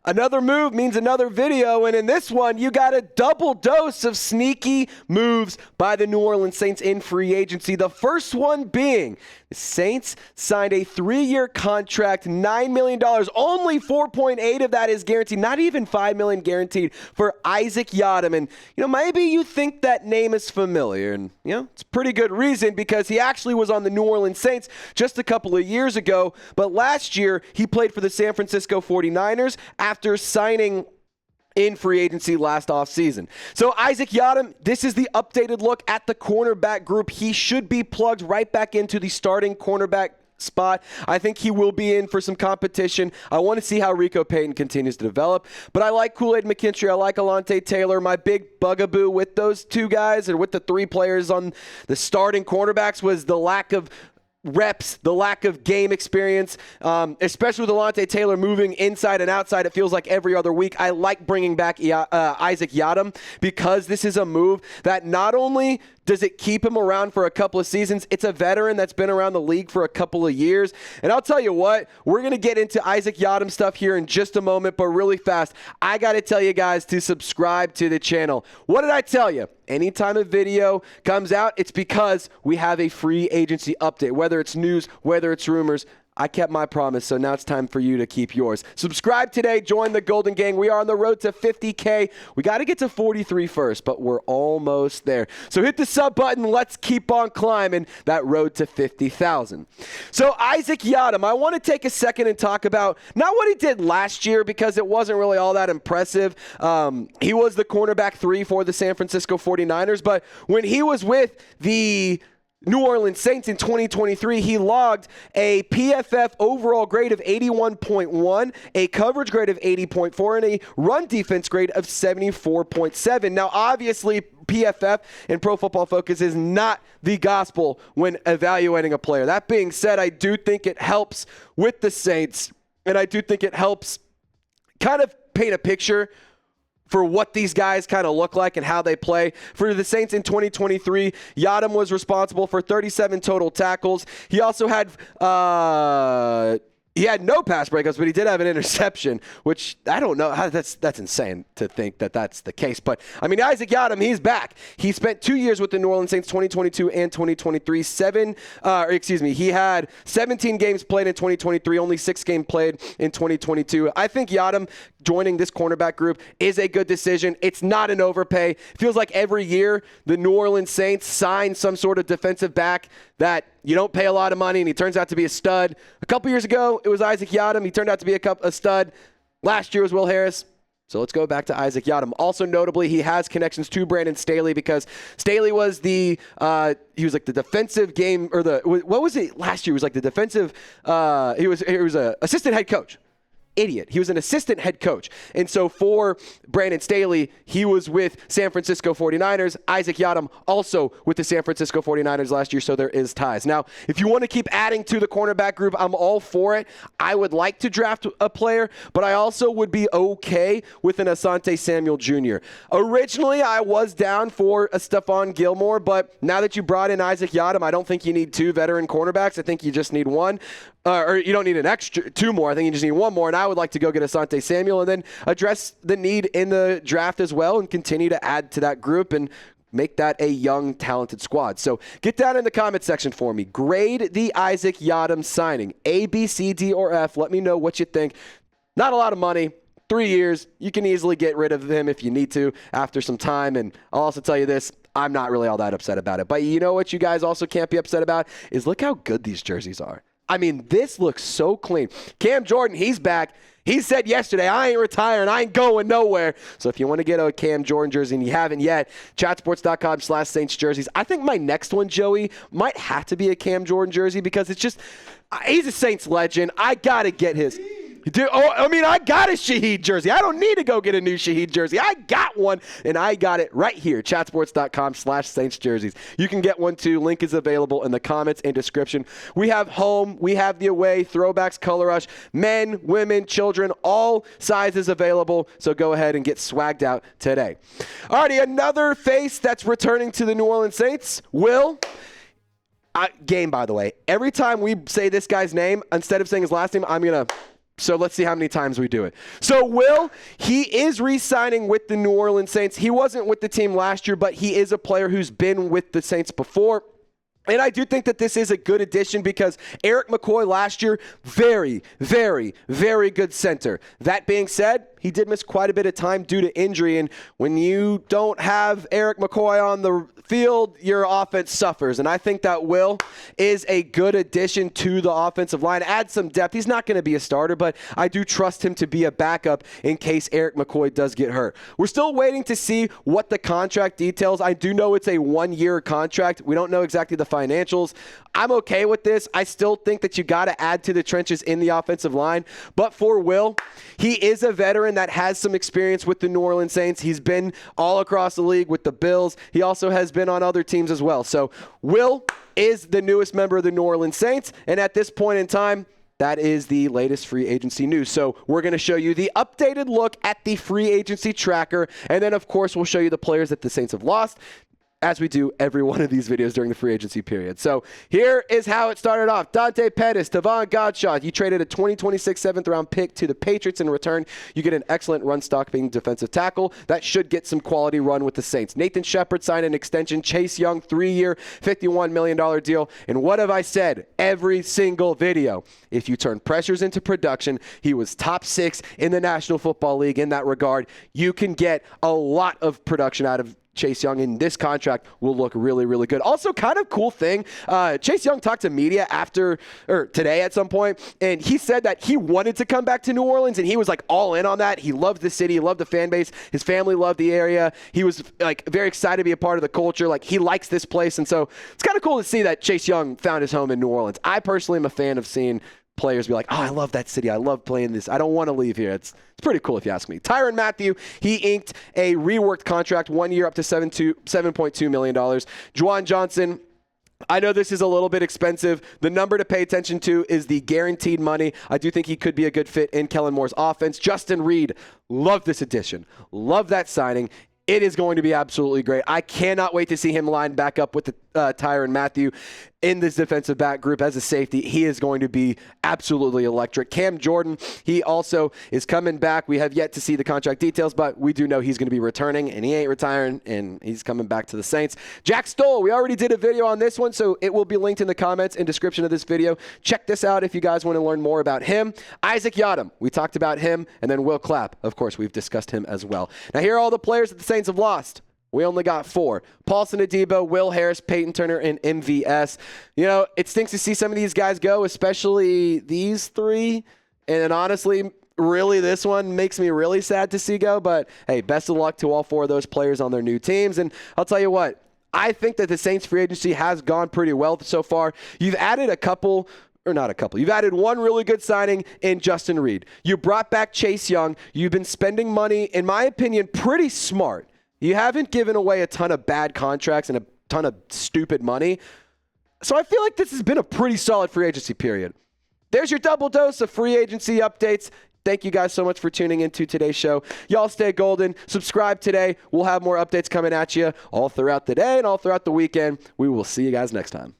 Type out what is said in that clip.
Another move means another video, and in this one, you got a double dose of sneaky moves by the New Orleans Saints in free agency. The first one being the Saints signed a 3-year contract, $9 million. Only 4.8 of that is guaranteed, not even $5 million guaranteed for Isaac Yiadom. And, maybe you think that name is familiar, and, it's a pretty good reason because he actually was on the New Orleans Saints just a couple of years ago, but last year he played for the San Francisco 49ers after signing in free agency last offseason. So Isaac Yiadom, this is the updated look at the cornerback group. He should be plugged right back into the starting cornerback spot. I think he will be in for some competition. I want to see how Rico Payton continues to develop. But I like Kool-Aid McKinstry. I like Alontae Taylor. My big bugaboo with those two guys and with the three players on the starting cornerbacks was the lack of reps, the lack of game experience, especially with Alontae Taylor moving inside and outside. It feels like every other week. I like bringing back Isaac Yiadom because this is a move that not only does it keep him around for a couple of seasons, it's a veteran that's been around the league for a couple of years. And I'll tell you what, we're going to get into Isaac Yiadom stuff here in just a moment, but really fast, I got to tell you guys to subscribe to the channel. What did I tell you? Anytime a video comes out, it's because we have a free agency update, whether it's news, whether it's rumors. I kept my promise, so now it's time for you to keep yours. Subscribe today. Join the Golden Gang. We are on the road to 50K. We got to get to 43 first, but we're almost there. So hit the sub button. Let's keep on climbing that road to 50,000. So Isaac Yiadom, I want to take a second and talk about not what he did last year because it wasn't really all that impressive. He was the cornerback 3 for the San Francisco 49ers, but when he was with the New Orleans Saints in 2023, he logged a PFF overall grade of 81.1, a coverage grade of 80.4, and a run defense grade of 74.7. Now, obviously, PFF and Pro Football Focus is not the gospel when evaluating a player. That being said, I do think it helps with the Saints, and I do think it helps kind of paint a picture for what these guys kind of look like and how they play. For the Saints in 2023, Yiadom was responsible for 37 total tackles. He also had no pass breakups, but he did have an interception, which I don't know. That's insane to think that that's the case. But, Isaac Yiadom, he's back. He spent 2 years with the New Orleans Saints, 2022 and 2023. He had 17 games played in 2023, only 6 games played in 2022. I think Yiadom joining this cornerback group is a good decision. It's not an overpay. It feels like every year the New Orleans Saints sign some sort of defensive back that you don't pay a lot of money, and he turns out to be a stud. A couple years ago, it was Isaac Yiadom. He turned out to be a stud. Last year was Will Harris. So let's go back to Isaac Yiadom. Also notably, he has connections to Brandon Staley because Staley was the defensive game, or what was it last year? He was like the defensive, he was an assistant head coach. He was an assistant head coach. And so for Brandon Staley, he was with San Francisco 49ers. Isaac Yiadom also with the San Francisco 49ers last year, so there is ties. Now, if you want to keep adding to the cornerback group, I'm all for it. I would like to draft a player, but I also would be okay with an Asante Samuel Jr. Originally, I was down for a Stephon Gilmore, but now that you brought in Isaac Yiadom, I don't think you need 2 veteran cornerbacks. I think you just need 1. Or you don't need an extra 2 more. I think you just need 1 more. And I would like to go get Asante Samuel and then address the need in the draft as well and continue to add to that group and make that a young, talented squad. So get down in the comment section for me. Grade the Isaac Yiadom signing. A, B, C, D, or F. Let me know what you think. Not a lot of money. 3 years. You can easily get rid of him if you need to after some time. And I'll also tell you this. I'm not really all that upset about it. But you know what you guys also can't be upset about is look how good these jerseys are. This looks so clean. Cam Jordan, he's back. He said yesterday, I ain't retiring. I ain't going nowhere. So if you want to get a Cam Jordan jersey and you haven't yet, chatsports.com/Saints jerseys. I think my next one, Joey, might have to be a Cam Jordan jersey because it's just, he's a Saints legend. I got to get his. Dude, I got a Shaheed jersey. I don't need to go get a new Shaheed jersey. I got one, and I got it right here, chatsports.com/Saints jerseys. You can get one, too. Link is available in the comments and description. We have home. We have the away, throwbacks, color rush, men, women, children, all sizes available. So go ahead and get swagged out today. All righty, another face that's returning to the New Orleans Saints, Will. Game, by the way. Every time we say this guy's name, instead of saying his last name, I'm going to So let's see how many times we do it. So Will, he is re-signing with the New Orleans Saints. He wasn't with the team last year, but he is a player who's been with the Saints before. And I do think that this is a good addition because Eric McCoy last year, very, very, very good center. That being said, he did miss quite a bit of time due to injury. And when you don't have Eric McCoy on the field, your offense suffers. And I think that Will is a good addition to the offensive line. Add some depth. He's not going to be a starter, but I do trust him to be a backup in case Eric McCoy does get hurt. We're still waiting to see what the contract details. I do know it's a 1-year contract. We don't know exactly the financials. I'm okay with this. I still think that you got to add to the trenches in the offensive line. But for Will, he is a veteran that has some experience with the New Orleans Saints. He's been all across the league with the Bills. He also has been on other teams as well. So Will is the newest member of the New Orleans Saints. And at this point in time, that is the latest free agency news. So we're going to show you the updated look at the free agency tracker. And then, of course, we'll show you the players that the Saints have lost, as we do every one of these videos during the free agency period. So here is how it started off. Dante Pettis, Tavon Godchaux. You traded a 2026 7th-round pick to the Patriots. In return, you get an excellent run-stopping defensive tackle that should get some quality run with the Saints. Nathan Shepard signed an extension. Chase Young, 3-year, $51 million deal. And what have I said every single video? If you turn pressures into production, he was top 6 in the National Football League in that regard. You can get a lot of production out of Chase Young, in this contract will look really, really good. Also, kind of cool thing, Chase Young talked to media today at some point, and he said that he wanted to come back to New Orleans, and he was like all in on that. He loved the city, he loved the fan base, his family loved the area. He was like very excited to be a part of the culture. Like, he likes this place, and so it's kind of cool to see that Chase Young found his home in New Orleans. I personally am a fan of seeing players be like, oh, I love that city. I love playing this. I don't want to leave here. It's pretty cool if you ask me. Tyrann Mathieu, he inked a reworked contract, 1 year up to $7.2 million. Juwan Johnson, I know this is a little bit expensive. The number to pay attention to is the guaranteed money. I do think he could be a good fit in Kellen Moore's offense. Justin Reed, love this addition. Love that signing. It is going to be absolutely great. I cannot wait to see him line back up with the Tyrann Mathieu in this defensive back group as a safety. He is going to be absolutely electric. Cam Jordan, he also is coming back. We have yet to see the contract details, but we do know he's going to be returning, and he ain't retiring, and he's coming back to the Saints. Jack Stoll, we already did a video on this one, so it will be linked in the comments and description of this video. Check this out if you guys want to learn more about him. Isaac Yiadom, we talked about him, and then Will Clapp, of course, we've discussed him as well. Now, here are all the players that the Saints have lost. We only got 4. Paulson Adebo, Will Harris, Peyton Turner, and MVS. You know, it stinks to see some of these guys go, especially these 3. And honestly, really, this one makes me really sad to see go. But, hey, best of luck to all 4 of those players on their new teams. And I'll tell you what, I think that the Saints free agency has gone pretty well so far. You've added You've added one really good signing in Justin Reed. You brought back Chase Young. You've been spending money, in my opinion, pretty smart. You haven't given away a ton of bad contracts and a ton of stupid money. So I feel like this has been a pretty solid free agency period. There's your double dose of free agency updates. Thank you guys so much for tuning into today's show. Y'all stay golden. Subscribe today. We'll have more updates coming at you all throughout the day and all throughout the weekend. We will see you guys next time.